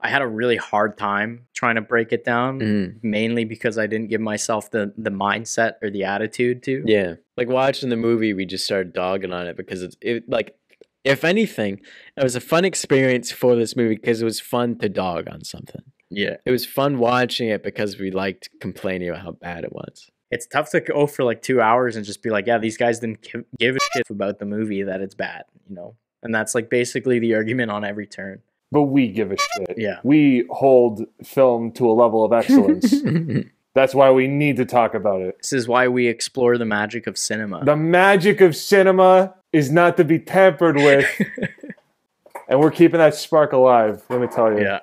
S3: had a really hard time trying to break it down, mainly because I didn't give myself the mindset or the attitude to.
S1: Yeah. Like watching the movie, we just started dogging on it because it like, if anything, it was a fun experience for this movie because it was fun to dog on something.
S3: Yeah.
S1: It was fun watching it because we liked complaining about how bad it was.
S3: It's tough to go for like 2 hours and just be like, yeah, these guys didn't give a shit about the movie, that it's bad, you know? And that's like basically the argument on every turn.
S2: But we give a shit.
S3: Yeah.
S2: We hold film to a level of excellence. That's why we need to talk about it.
S3: This is why we explore the magic of cinema.
S2: The magic of cinema is not to be tampered with. And we're keeping that spark alive, let me tell you.
S3: Yeah.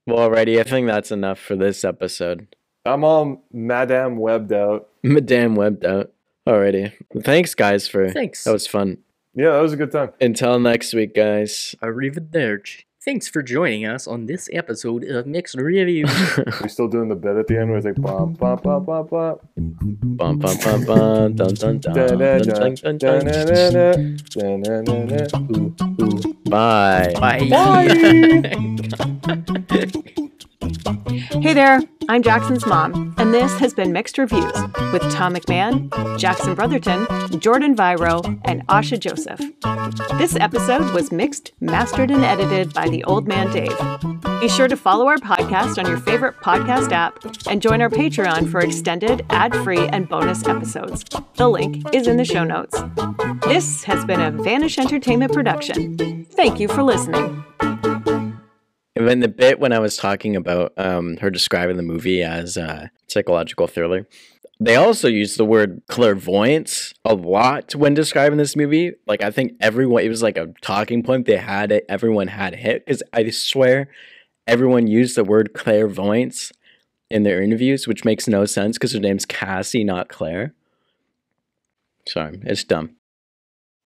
S1: Well, alrighty, I think that's enough for this episode.
S2: I'm all Madame webbed out.
S1: Madame webbed out. Alrighty. Thanks, guys,
S3: Thanks.
S1: That was fun.
S2: Yeah, that was a good time.
S1: Until next week, guys.
S3: Arrivederci. Thanks for joining us on this episode of Mixed Review.
S2: We still doing the bit at the end where it's like bum bum bum bum bum
S1: Bum, bum, bum, bum, dun, dun, dun, dun, dun, dun, dun. Bye.
S4: Hey there, I'm Jackson's mom, and this has been Mixed Reviews with Tom McMahon, Jackson Brotherton, Jordan Vairo, and Asha Joseph. This episode was mixed, mastered, and edited by TheOldManDave. Be sure to follow our podcast on your favorite podcast app and join our Patreon for extended, ad-free, and bonus episodes. The link is in the show notes. This has been a Vanish Entertainment production. Thank you for listening.
S1: And then the bit when I was talking about her describing the movie as a psychological thriller, they also used the word clairvoyance a lot when describing this movie. Like, I think everyone, it was like a talking point. They had it, everyone had hit, because I swear everyone used the word clairvoyance in their interviews, which makes no sense because her name's Cassie, not Claire. Sorry, it's dumb.